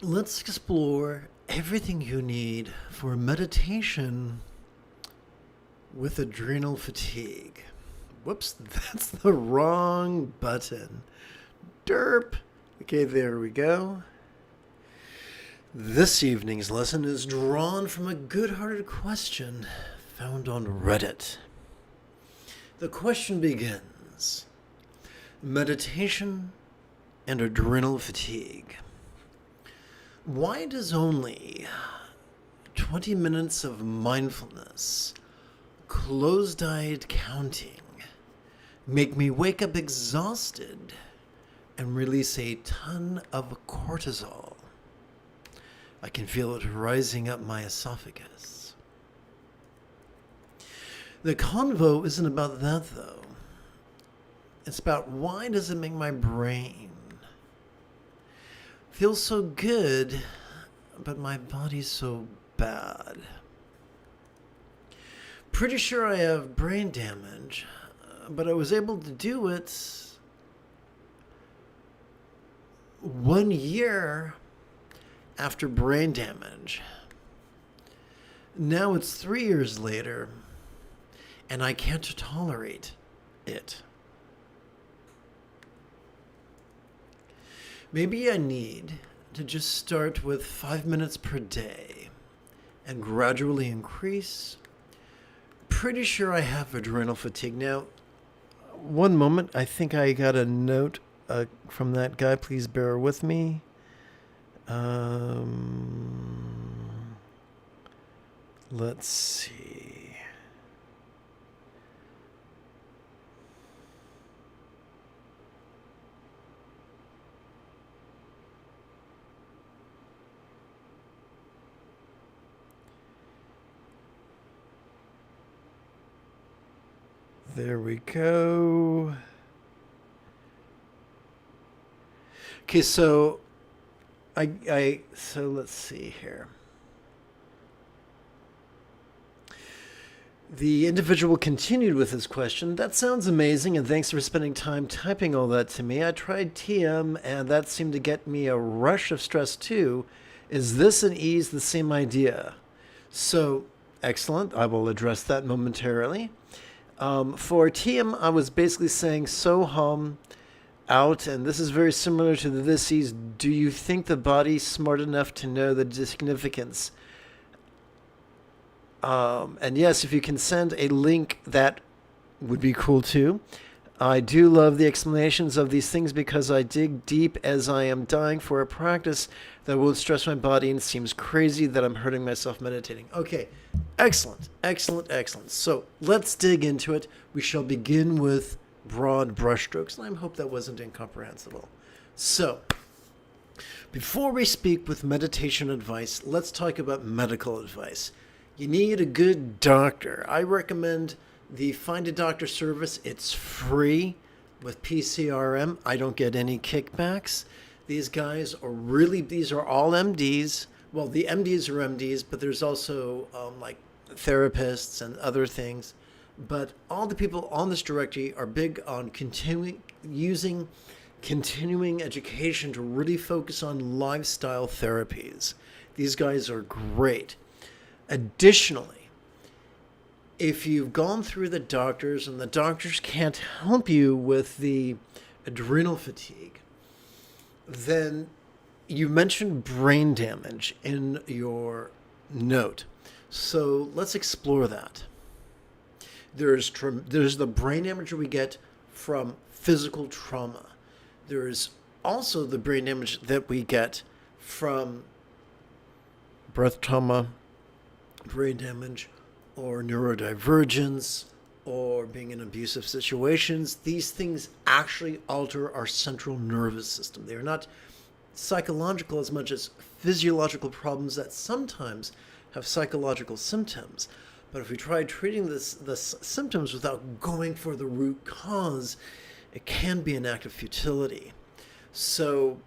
Let's explore everything you need for meditation with adrenal fatigue. Whoops, that's the wrong button. Derp. Okay, there we go. This evening's lesson is drawn from a good-hearted question found on Reddit. The question begins: meditation and adrenal fatigue. Why does only 20 minutes of mindfulness, closed-eyed counting, make me wake up exhausted and release a ton of cortisol? I can feel it rising up my esophagus. The convo isn't about that, though. It's about why does it make my brain feel so good, but my body's so bad? Pretty sure I have brain damage, but I was able to do it 1 year after brain damage. Now it's 3 years later, and I can't tolerate it. Maybe I need to just start with 5 minutes per day and gradually increase. Pretty sure I have adrenal fatigue. Now, one moment. I think I got a note from that guy. Please bear with me. Let's see. There we go. Okay, so so let's see here. The individual continued with his question. That sounds amazing, and thanks for spending time typing all that to me. I tried TM, and that seemed to get me a rush of stress too. Is this and ease the same idea? So, excellent. I will address that momentarily. For TM, I was basically saying so out, and this is very similar to the this ease. Do you think the body's smart enough to know the significance? And yes, if you can send a link, that would be cool too. I do love the explanations of these things because I dig deep as I am dying for a practice that won't stress my body, and it seems crazy that I'm hurting myself meditating. Okay, excellent, excellent, excellent. So let's dig into it. We shall begin with broad brushstrokes, and I hope that wasn't incomprehensible. So, before we speak with meditation advice, let's talk about medical advice. You need a good doctor. I recommend the Find a Doctor service. It's free with PCRM. I don't get any kickbacks. These guys are these are all MDs. Well, the MDs are MDs, but there's also like therapists and other things. But all the people on this directory are big on continuing education to really focus on lifestyle therapies. These guys are great. Additionally, if you've gone through the doctors and the doctors can't help you with the adrenal fatigue, then you mentioned brain damage in your note. So let's explore that. There's the brain damage we get from physical trauma. There's also the brain damage that we get from breath trauma, brain damage, or neurodivergence, or being in abusive situations. These things actually alter our central nervous system. They are not psychological as much as physiological problems that sometimes have psychological symptoms. But if we try treating the symptoms without going for the root cause, it can be an act of futility. So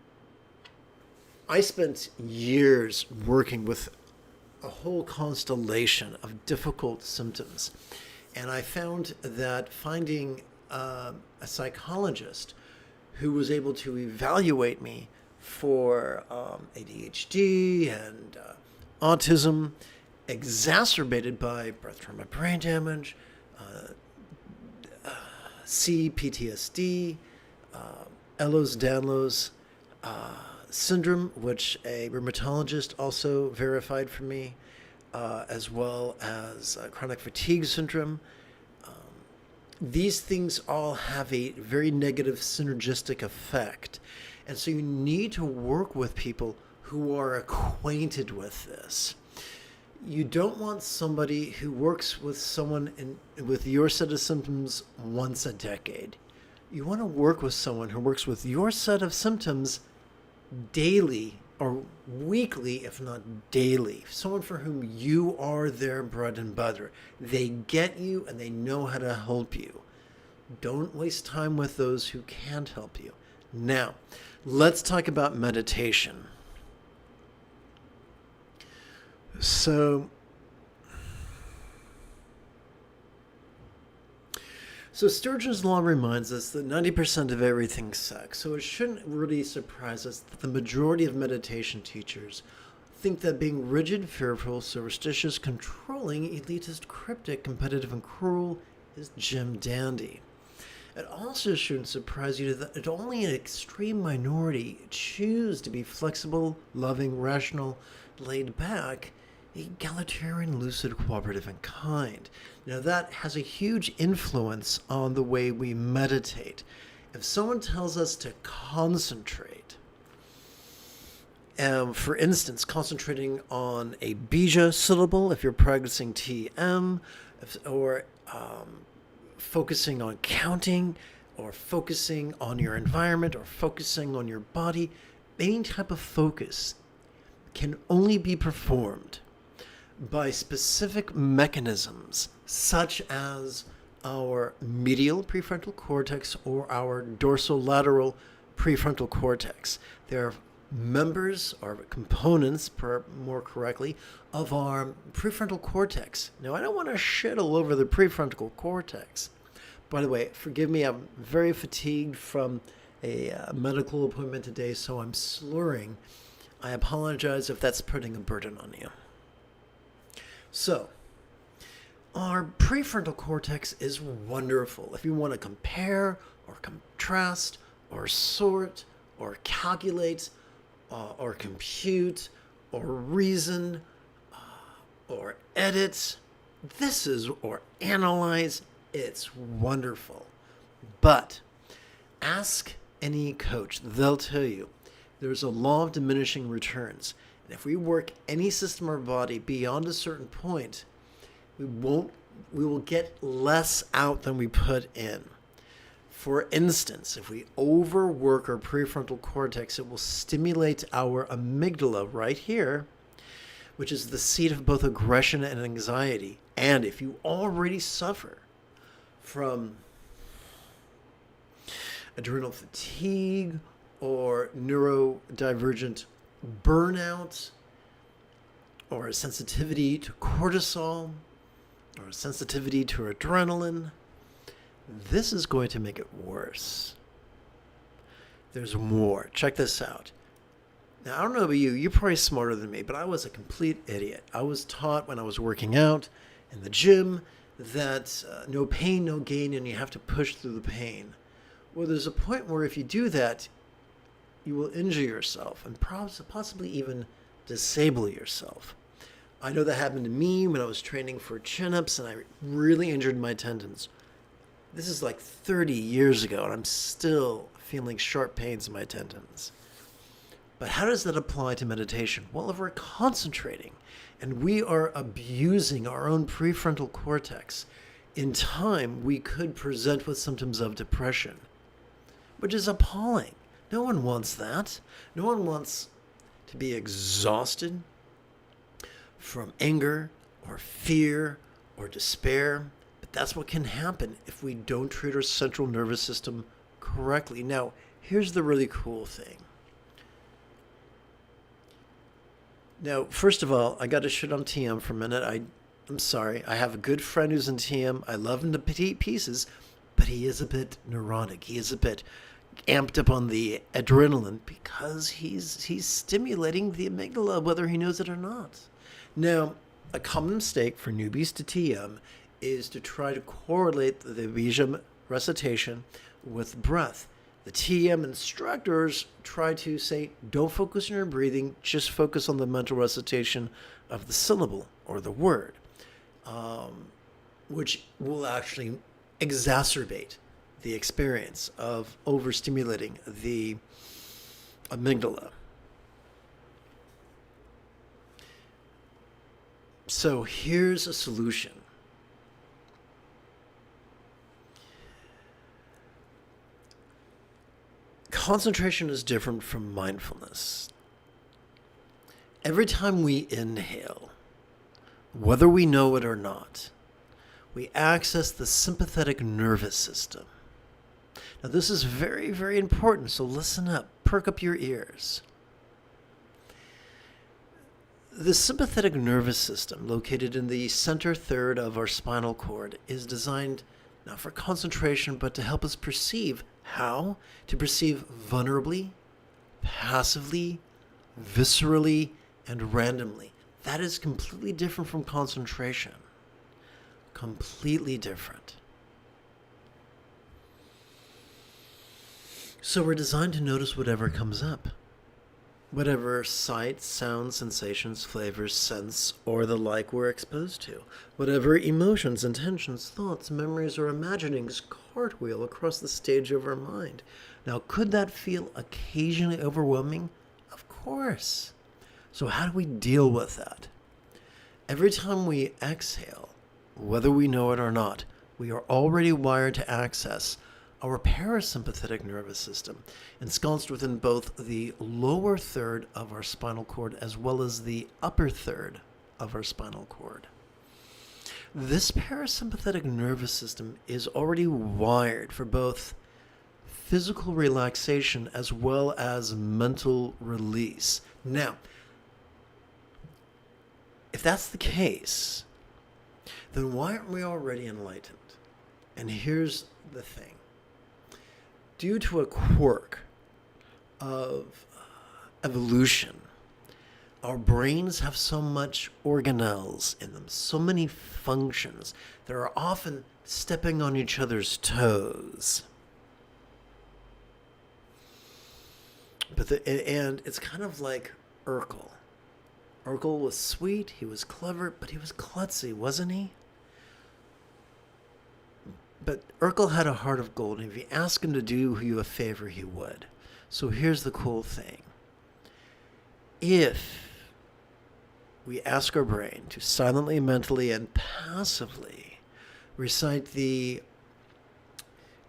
I spent years working with a whole constellation of difficult symptoms. And I found that finding a psychologist who was able to evaluate me for ADHD and autism, exacerbated by birth trauma brain damage, PTSD, Ehlers-Danlos syndrome, which a rheumatologist also verified for me, as well as chronic fatigue syndrome. These things all have a very negative synergistic effect. And so you need to work with people who are acquainted with this. You don't want somebody who works with someone with your set of symptoms once a decade. You want to work with someone who works with your set of symptoms daily or weekly, if not daily. Someone for whom you are their bread and butter. They get you and they know how to help you. Don't waste time with those who can't help you. Now, let's talk about meditation. So Sturgeon's law reminds us that 90% of everything's sex, so it shouldn't really surprise us that the majority of meditation teachers think that being rigid, fearful, superstitious, controlling, elitist, cryptic, competitive, and cruel is Jim Dandy. It also shouldn't surprise you that only an extreme minority choose to be flexible, loving, rational, laid back, egalitarian, lucid, cooperative, and kind. Now that has a huge influence on the way we meditate. If someone tells us to concentrate, for instance, concentrating on a bija syllable, if you're practicing TM, or focusing on counting, or focusing on your environment, or focusing on your body, any type of focus can only be performed by specific mechanisms such as our medial prefrontal cortex or our dorsolateral prefrontal cortex. They're members or components, more correctly, of our prefrontal cortex. Now, I don't want to shit all over the prefrontal cortex. By the way, forgive me, I'm very fatigued from a medical appointment today, so I'm slurring. I apologize if that's putting a burden on you. So, our prefrontal cortex is wonderful. If you want to compare or contrast or sort or calculate or compute or reason or edit, or analyze, it's wonderful. But ask any coach, they'll tell you there's a law of diminishing returns. And if we work any system of our body beyond a certain point, we will get less out than we put in. For instance, if we overwork our prefrontal cortex, it will stimulate our amygdala right here, which is the seat of both aggression and anxiety. And if you already suffer from adrenal fatigue or neurodivergent burnout or a sensitivity to cortisol or a sensitivity to adrenaline, this is going to make it worse. There's more. Check this out. Now, I don't know about you. You're probably smarter than me, but I was a complete idiot. I was taught when I was working out in the gym that no pain, no gain, and you have to push through the pain. Well, there's a point where if you do that, you will injure yourself and possibly even disable yourself. I know that happened to me when I was training for chin-ups and I really injured my tendons. This is like 30 years ago and I'm still feeling sharp pains in my tendons. But how does that apply to meditation? Well, if we're concentrating and we are abusing our own prefrontal cortex, in time we could present with symptoms of depression, which is appalling. No one wants that. No one wants to be exhausted from anger or fear or despair. But that's what can happen if we don't treat our central nervous system correctly. Now, here's the really cool thing. Now, first of all, I got to shit on TM for a minute. I'm sorry. I have a good friend who's in TM. I love him to pieces, but he is a bit neurotic. He is a bit amped up on the adrenaline because he's stimulating the amygdala, whether he knows it or not. Now, a common mistake for newbies to TM is to try to correlate the bija recitation with breath. The TM instructors try to say, don't focus on your breathing, just focus on the mental recitation of the syllable or the word, which will actually exacerbate the experience of overstimulating the amygdala. So here's a solution. Concentration is different from mindfulness. Every time we inhale, whether we know it or not, we access the sympathetic nervous system. Now, this is very, very important, so listen up, perk up your ears. The sympathetic nervous system, located in the center third of our spinal cord, is designed not for concentration, but to help us perceive. How? To perceive vulnerably, passively, viscerally, and randomly. That is completely different from concentration. Completely different. So we're designed to notice whatever comes up. Whatever sights, sounds, sensations, flavors, scents, or the like we're exposed to. Whatever emotions, intentions, thoughts, memories, or imaginings cartwheel across the stage of our mind. Now, could that feel occasionally overwhelming? Of course. So how do we deal with that? Every time we exhale, whether we know it or not, we are already wired to access our parasympathetic nervous system, ensconced within both the lower third of our spinal cord as well as the upper third of our spinal cord. This parasympathetic nervous system is already wired for both physical relaxation as well as mental release. Now, if that's the case, then why aren't we already enlightened? And here's the thing. Due to a quirk of evolution, our brains have so much organelles in them, so many functions that are often stepping on each other's toes. And it's kind of like Urkel. Urkel was sweet, he was clever, but he was klutzy, wasn't he? But Urkel had a heart of gold, and if you ask him to do you a favor, he would. So here's the cool thing. If we ask our brain to silently, mentally, and passively recite the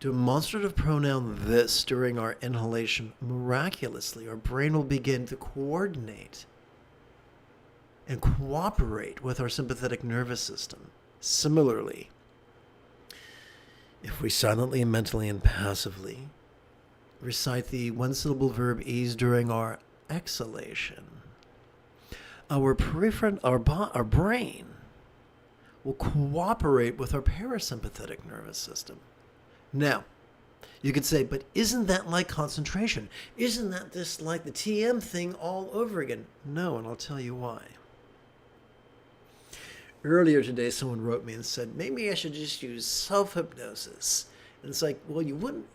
demonstrative pronoun this during our inhalation, miraculously, our brain will begin to coordinate and cooperate with our sympathetic nervous system. Similarly, if we silently, mentally, and passively recite the one-syllable verb ease during our exhalation, our brain will cooperate with our parasympathetic nervous system. Now, you could say, but isn't that like concentration? Isn't that just like the TM thing all over again? No, and I'll tell you why. Earlier today, someone wrote me and said, maybe I should just use self-hypnosis. And it's like, well, you wouldn't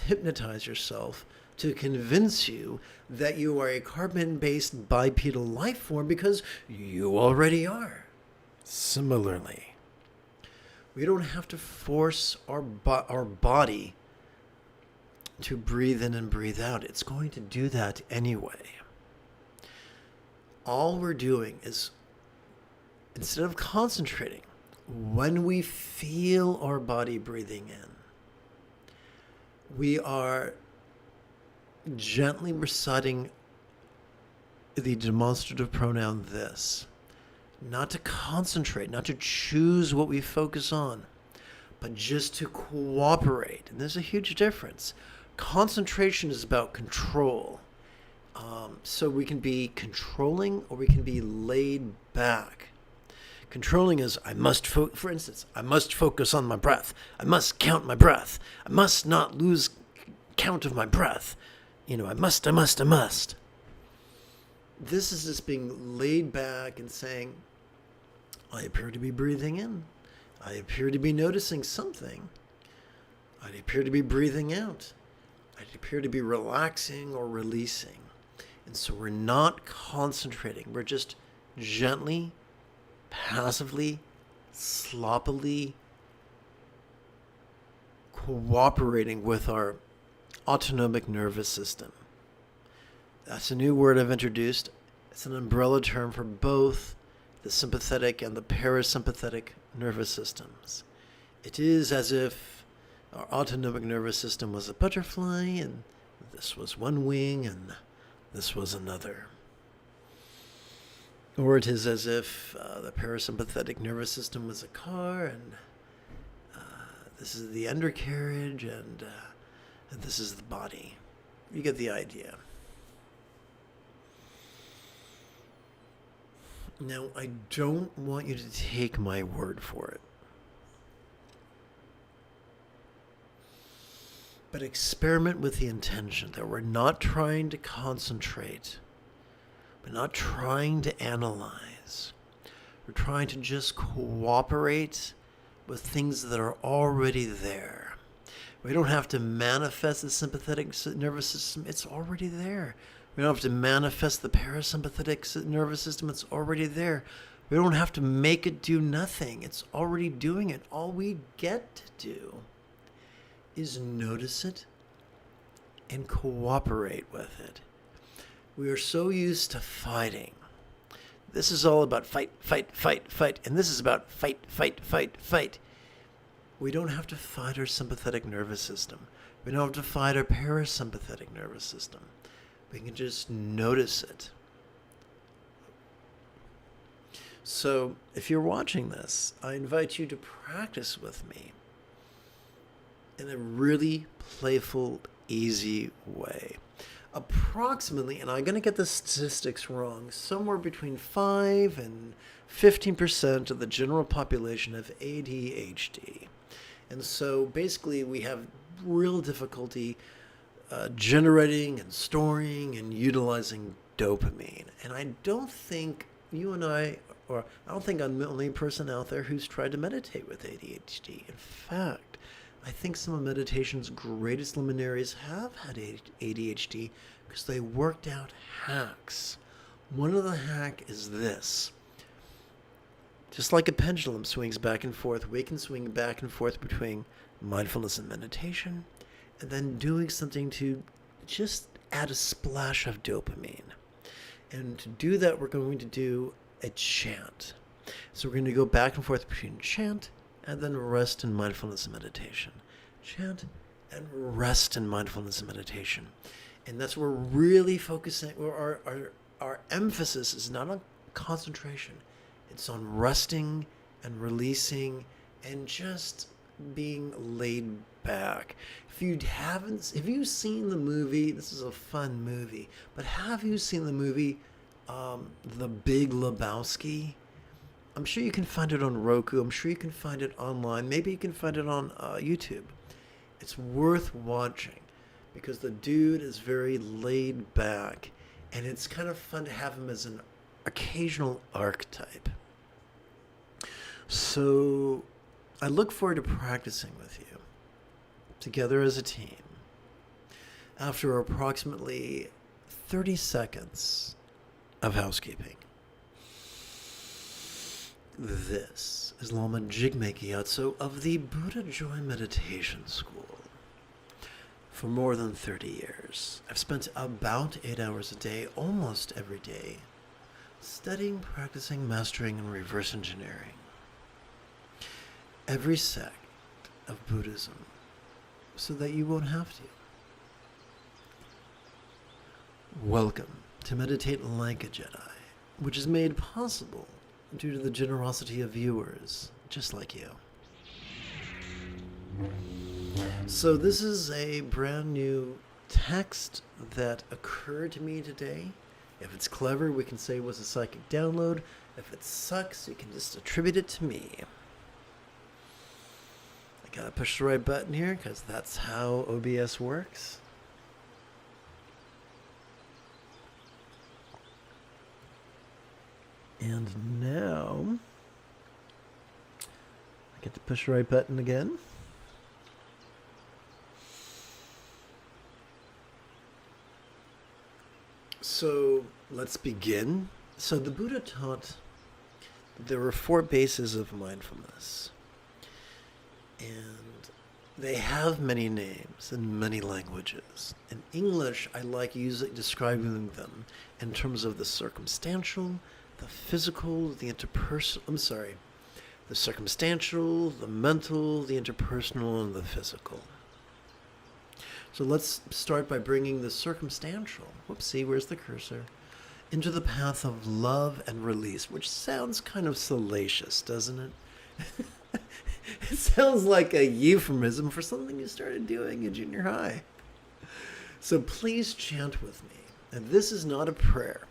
hypnotize yourself to convince you that you are a carbon-based bipedal life form, because you already are. Similarly, we don't have to force our body to breathe in and breathe out. It's going to do that anyway. All we're doing is, instead of concentrating, when we feel our body breathing in, we are gently reciting the demonstrative pronoun this. Not to concentrate, not to choose what we focus on, but just to cooperate. And there's a huge difference. Concentration is about control. So we can be controlling or we can be laid back. Controlling is, for instance, I must focus on my breath. I must count my breath. I must not lose count of my breath. I must. This is just being laid back and saying, I appear to be breathing in. I appear to be noticing something. I appear to be breathing out. I appear to be relaxing or releasing. And so we're not concentrating. We're just gently, passively, sloppily cooperating with our autonomic nervous system. That's a new word I've introduced. It's an umbrella term for both the sympathetic and the parasympathetic nervous systems. It is as if our autonomic nervous system was a butterfly, and this was one wing, and this was another. Or it is as if the parasympathetic nervous system was a car, and this is the undercarriage, and this is the body. You get the idea. Now, I don't want you to take my word for it, but experiment with the intention that we're not trying to concentrate. We're not trying to analyze. We're trying to just cooperate with things that are already there. We don't have to manifest the sympathetic nervous system. It's already there. We don't have to manifest the parasympathetic nervous system. It's already there. We don't have to make it do nothing. It's already doing it. All we get to do is notice it and cooperate with it. We are so used to fighting. This is all about fight, and this is about fight. We don't have to fight our sympathetic nervous system. We don't have to fight our parasympathetic nervous system. We can just notice it. So, if you're watching this, I invite you to practice with me in a really playful, easy way. Approximately, and I'm going to get the statistics wrong, somewhere between 5 and 15% of the general population have ADHD. And so basically we have real difficulty generating and storing and utilizing dopamine. And I don't think you and I don't think I'm the only person out there who's tried to meditate with ADHD. In fact, I think some of meditation's greatest luminaries have had ADHD because they worked out hacks. One of the hack is this. Just like a pendulum swings back and forth, we can swing back and forth between mindfulness and meditation, and then doing something to just add a splash of dopamine. And to do that, we're going to do a chant. So we're going to go back and forth between chant and then rest in mindfulness and meditation. Chant and rest in mindfulness and meditation. And that's where we're really focusing, our emphasis is not on concentration. It's on resting and releasing and just being laid back. If you've seen the movie, this is a fun movie, but have you seen the movie The Big Lebowski? I'm sure you can find it on Roku. I'm sure you can find it online. Maybe you can find it on YouTube. It's worth watching because the dude is very laid back, and it's kind of fun to have him as an occasional archetype. So I look forward to practicing with you together as a team. After approximately 30 seconds of housekeeping. This is Lama Jigme Gyatso of the Buddha Joy Meditation School. For more than 30 years, I've spent about 8 hours a day, almost every day, studying, practicing, mastering, and reverse engineering every sect of Buddhism so that you won't have to. Welcome to Meditate Like a Jedi, which is made possible due to the generosity of viewers just like you. So this is a brand new text that occurred to me today. If it's clever, we can say it was a psychic download. If it sucks, you can just attribute it to me. I gotta push the right button here because that's how OBS works. And now I get to push the right button again. So let's begin. So the Buddha taught there were 4 bases of mindfulness. And they have many names in many languages. In English, I like describing them in terms of the circumstantial, the physical, the interpersonal, the circumstantial, the mental, the interpersonal, and the physical. So let's start by bringing the circumstantial, whoopsie, where's the cursor, into the path of love and release, which sounds kind of salacious, doesn't it? It sounds like a euphemism for something you started doing in junior high. So please chant with me. And this is not a prayer.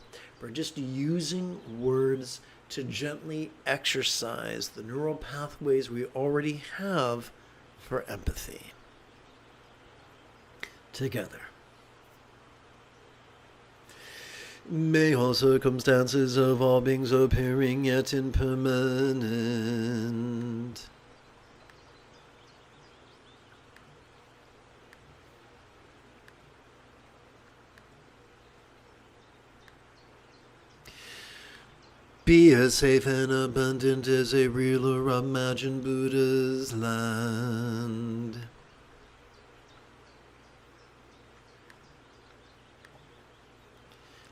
We're just using words to gently exercise the neural pathways we already have for empathy. Together. May all circumstances of all beings appearing yet impermanent be as safe and abundant as a real or imagined Buddha's land.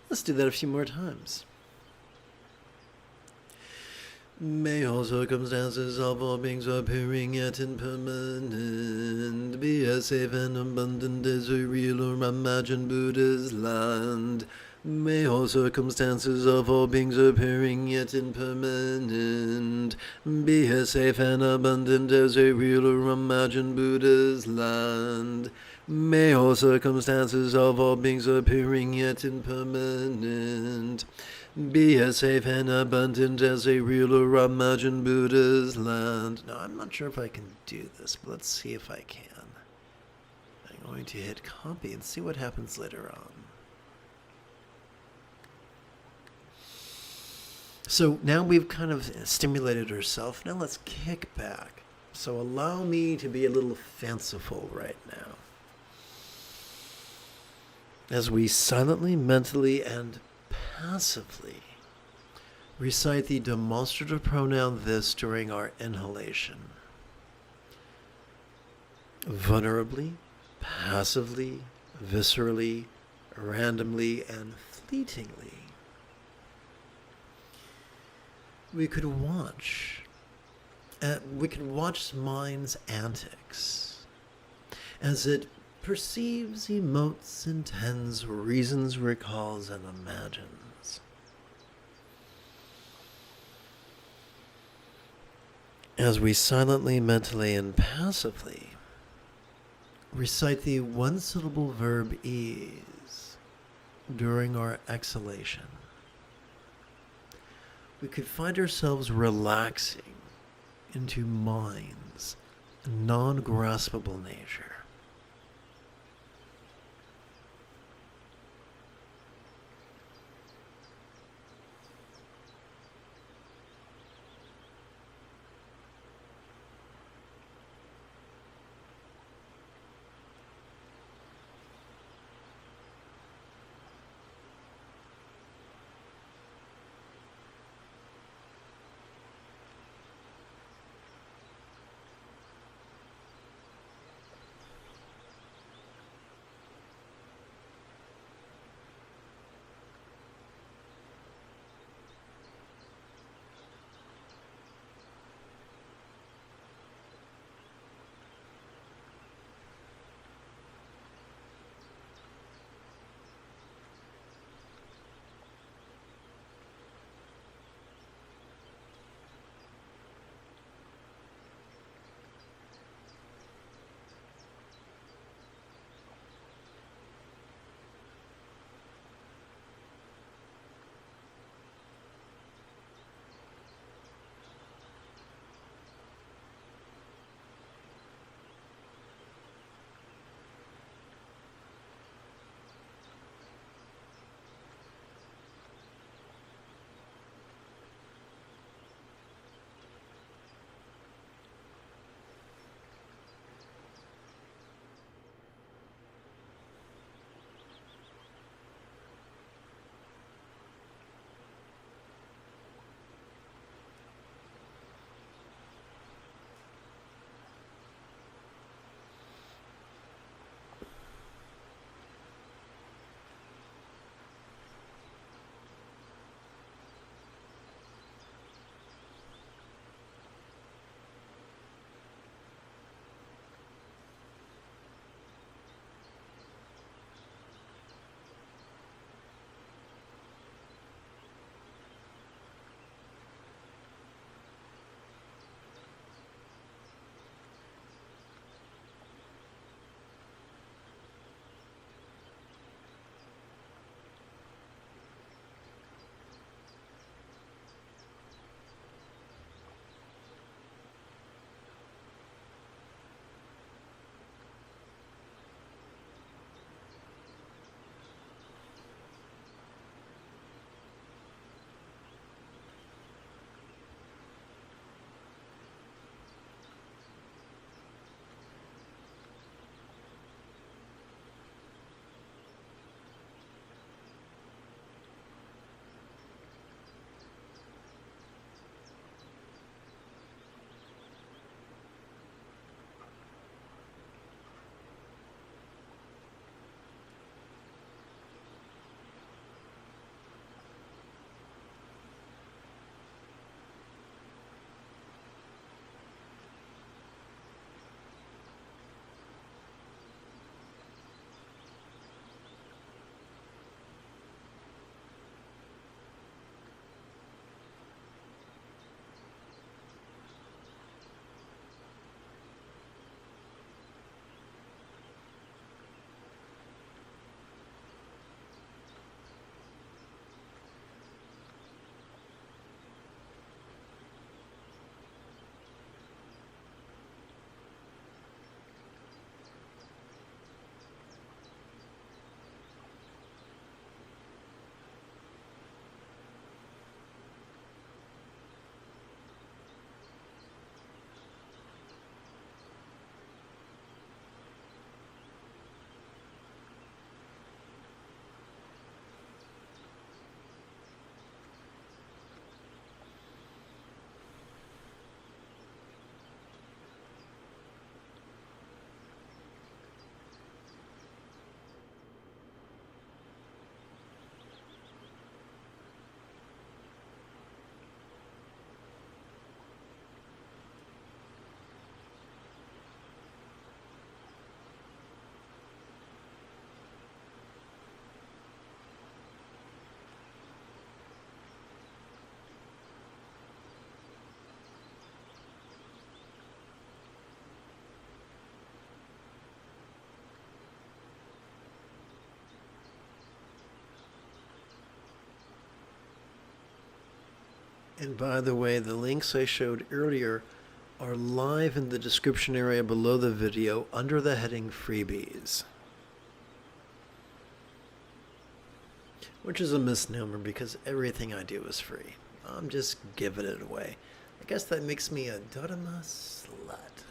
Let's do that a few more times. May all circumstances of all beings appearing yet impermanent be as safe and abundant as a real or imagined Buddha's land. May all circumstances of all beings appearing yet impermanent be as safe and abundant as a real or imagined Buddha's land. May all circumstances of all beings appearing yet impermanent be as safe and abundant as a real or imagined Buddha's land. Now, I'm not sure if I can do this, but let's see if I can. I'm going to hit copy and see what happens later on. So now we've kind of stimulated ourselves. Now let's kick back. So allow me to be a little fanciful right now. As we silently, mentally, and passively recite the demonstrative pronoun this during our inhalation. Vulnerably, passively, viscerally, randomly, and fleetingly. We could watch mind's antics as it perceives, emotes, intends, reasons, recalls, and imagines. As we silently, mentally, and passively recite the one-syllable verb ease during our exhalation, we could find ourselves relaxing into mind's non-graspable nature. And by the way, the links I showed earlier are live in the description area below the video under the heading Freebies. Which is a misnomer because everything I do is free. I'm just giving it away. I guess that makes me a Dharma slut.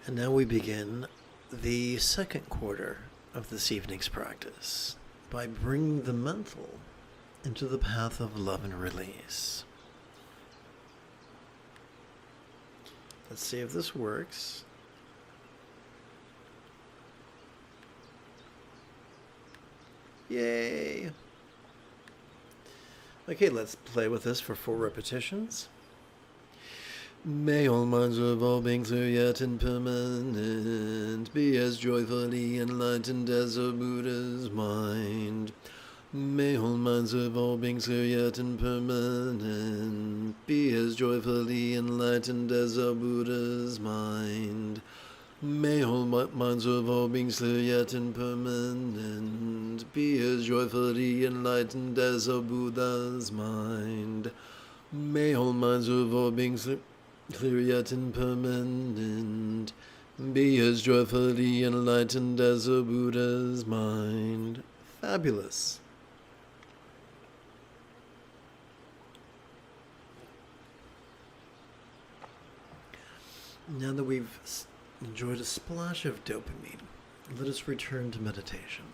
And now we begin the second quarter of this evening's practice by bringing the mental into the path of love and release. Let's see if this works. Yay! Okay, let's play with this for 4 repetitions. May all minds of all beings are yet impermanent be as joyfully enlightened as a Buddha's mind. May all minds of all beings are yet impermanent be as joyfully enlightened as a Buddha's mind. May all minds of all beings are yet impermanent be as joyfully enlightened as a Buddha's mind. May all minds of all beings clear yet impermanent be as joyfully enlightened as a Buddha's mind. Fabulous. Now that we've enjoyed a splash of dopamine, let us return to meditation.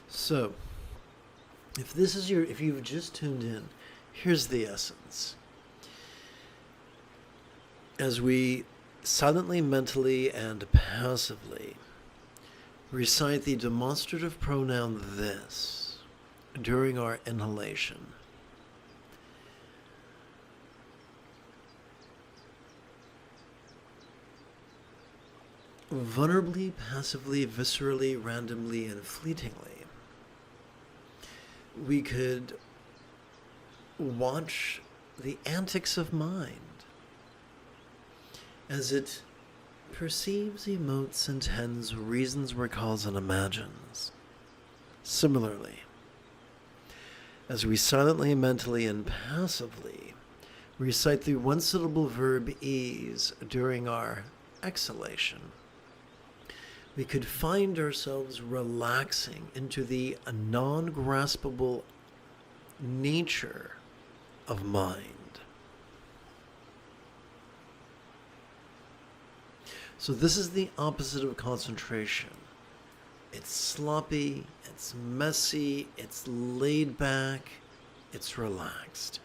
So, if you've just tuned in, here's the essence. As we silently, mentally, and passively recite the demonstrative pronoun this during our inhalation, vulnerably, passively, viscerally, randomly, and fleetingly, we could watch the antics of mind as it perceives, emotes, intends, reasons, recalls, and imagines. Similarly, as we silently, mentally, and passively recite the one-syllable verb ease during our exhalation, we could find ourselves relaxing into the non-graspable nature of mind. So this is the opposite of concentration. It's sloppy, it's messy, it's laid back, it's relaxed.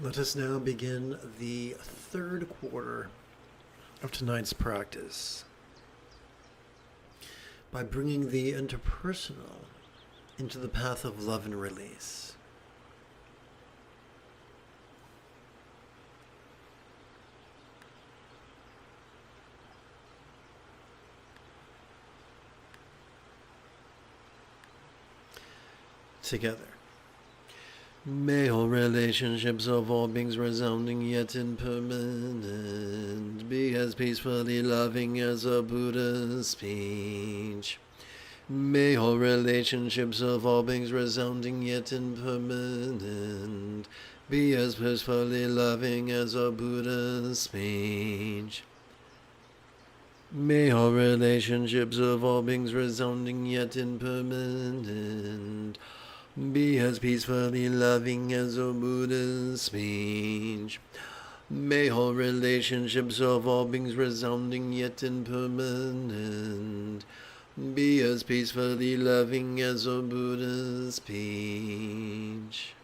Let us now begin the third quarter of tonight's practice by bringing the interpersonal into the path of love and release. Together. May all relationships of all beings resounding yet impermanent be as peacefully loving as a Buddha's speech. May all relationships of all beings resounding yet impermanent be as peacefully loving as a Buddha's speech. May all relationships of all beings resounding yet impermanent be as peacefully loving as a Buddha's speech. May all relationships of all beings resounding yet impermanent be as peacefully loving as a Buddha's speech.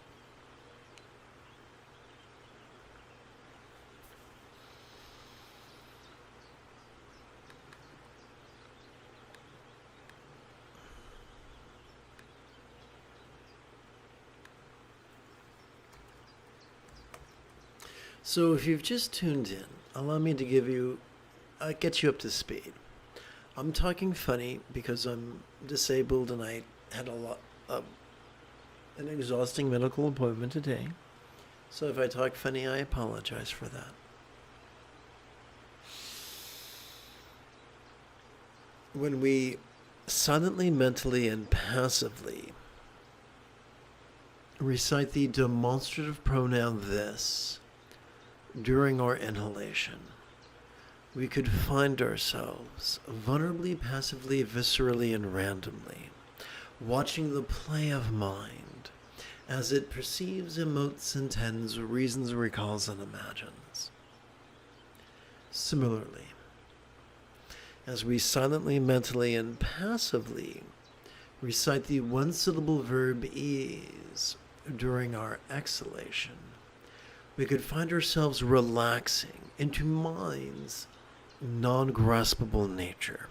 So if you've just tuned in, allow me to get you up to speed. I'm talking funny because I'm disabled and I had an exhausting medical appointment today. So if I talk funny, I apologize for that. When we silently, mentally, and passively recite the demonstrative pronoun this during our inhalation, we could find ourselves vulnerably, passively, viscerally, and randomly watching the play of mind as it perceives, emotes, intends, reasons, recalls, and imagines. Similarly, as we silently, mentally, and passively recite the one-syllable verb ease during our exhalation, we could find ourselves relaxing into mind's non-graspable nature.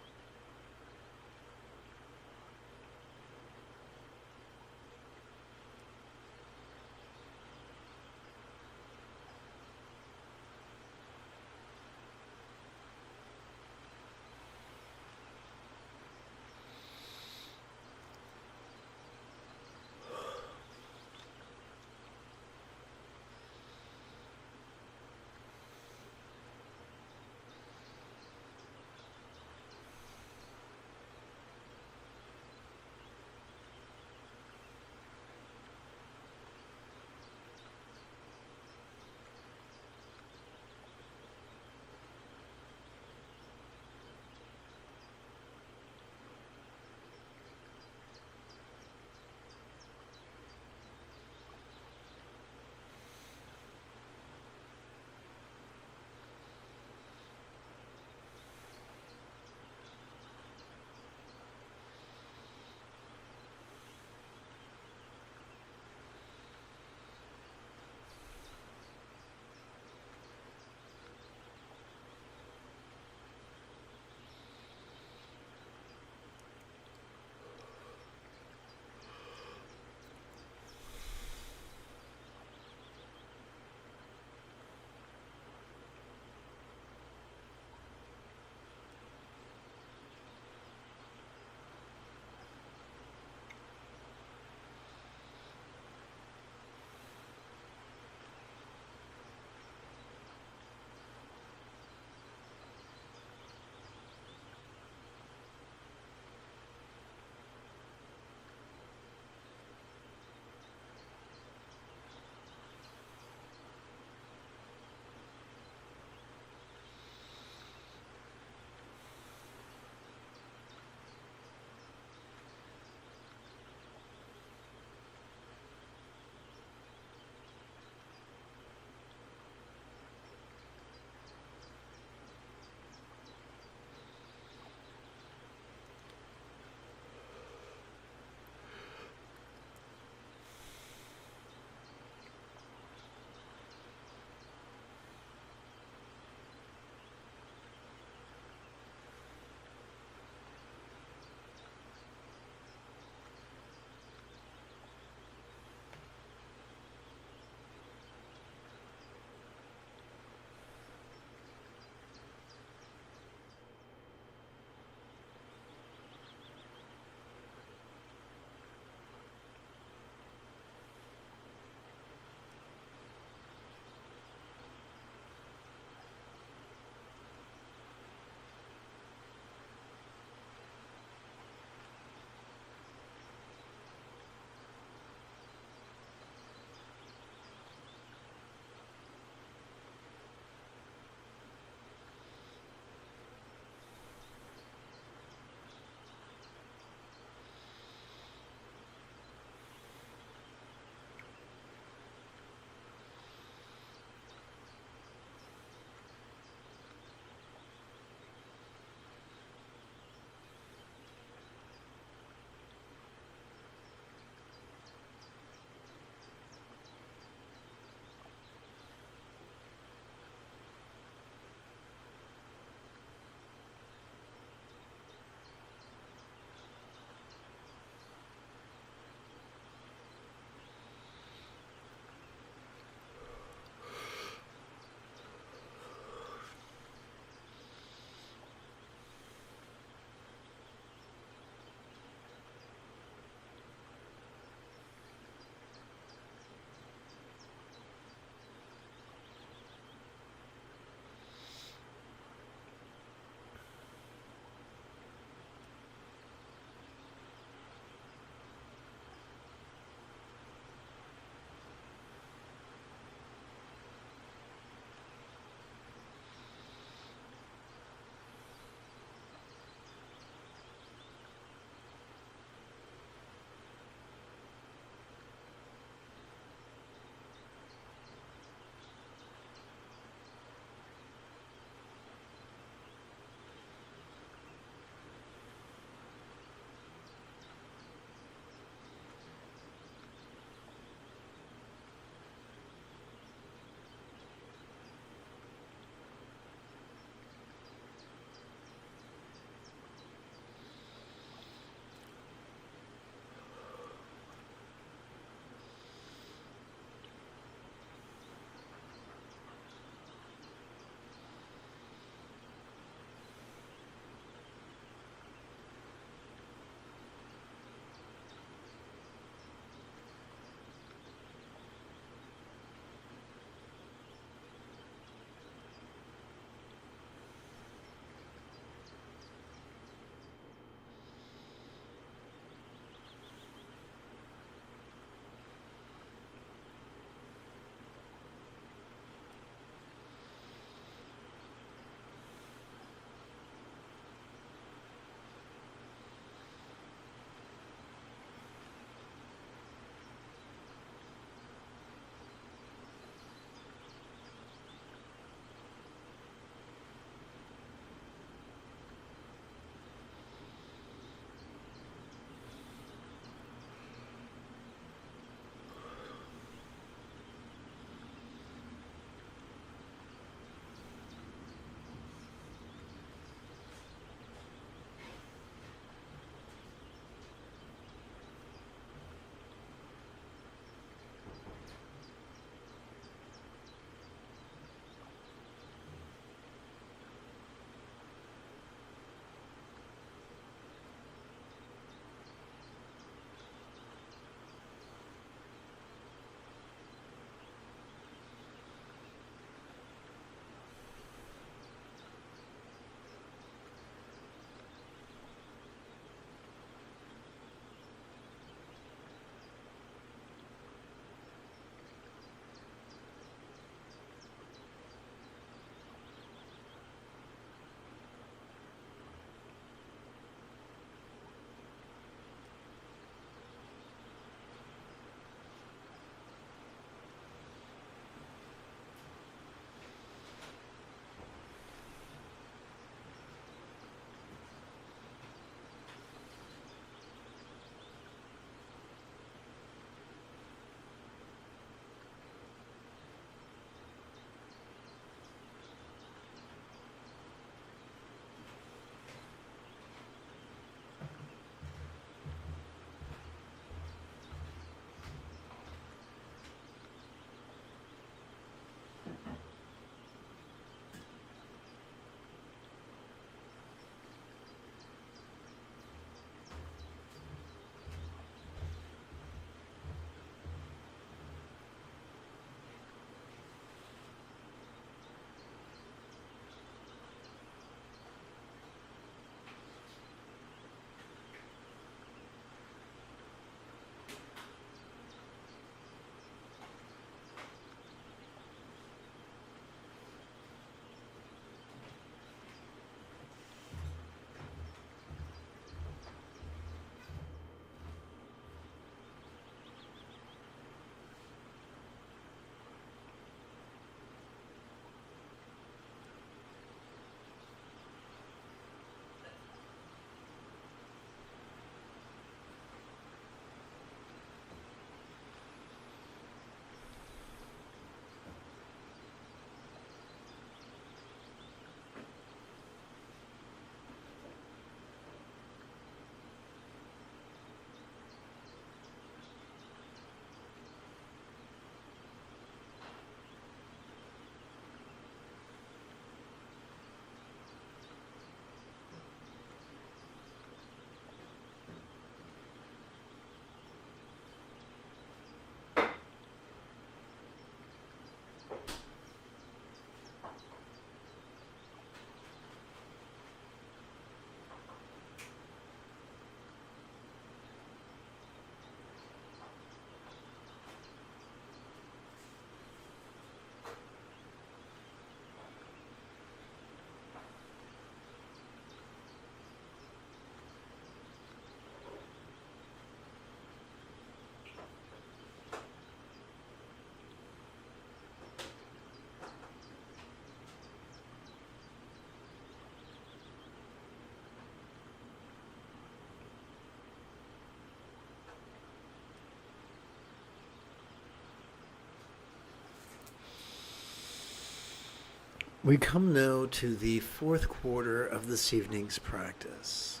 We come now to the fourth quarter of this evening's practice,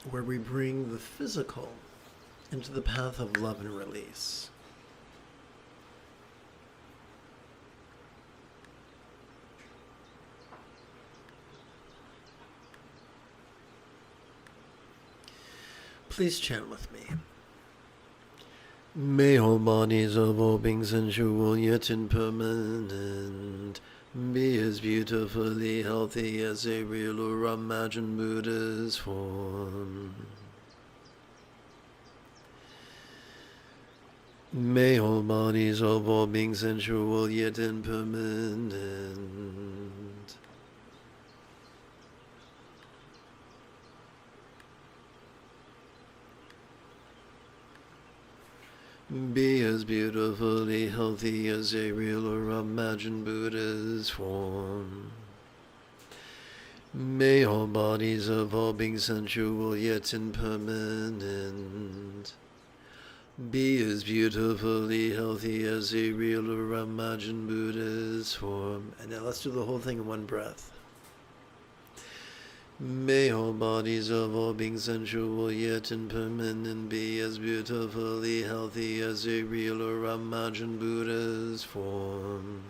where we bring the physical into the path of love and release. Please chant with me. May all bodies of all beings sensual yet impermanent be as beautifully healthy as a real or imagined Buddha's form. May all bodies of all beings sensual yet impermanent be as beautifully healthy as a real or imagined Buddha's form. May all bodies of all beings sensual yet impermanent be as beautifully healthy as a real or imagined Buddha's form. And now let's do the whole thing in one breath. May all bodies of all beings sensual yet impermanent be as beautifully healthy as a real or imagined Buddha's form.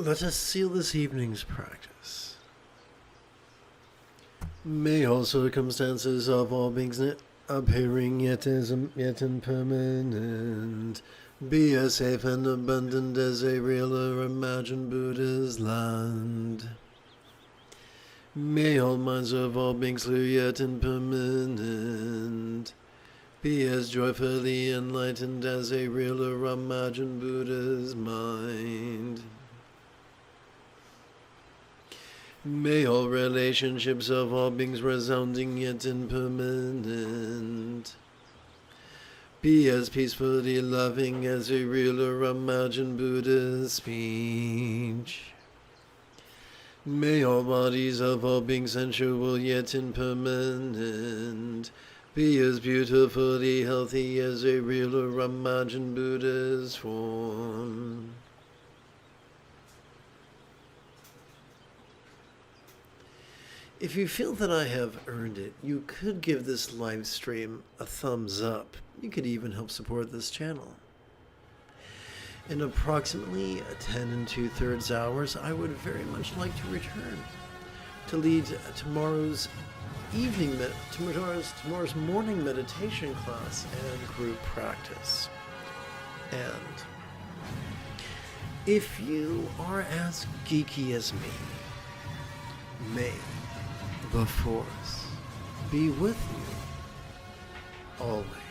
Let us seal this evening's practice. May all circumstances of all beings appearing yet impermanent be as safe and abundant as a real or imagined Buddha's land. May all minds of all beings clear yet impermanent be as joyfully enlightened as a real or imagined Buddha's mind. May all relationships of all beings resounding yet impermanent be as peacefully loving as a real or imagined Buddha's speech. May all bodies of all beings sensual yet impermanent be as beautifully healthy as a real or imagined Buddha's form. If you feel that I have earned it, you could give this live stream a thumbs up. You could even help support this channel. In approximately 10 2/3 hours, I would very much like to return to lead tomorrow's morning meditation class and group practice. And if you are as geeky as me, may the Force be with you always.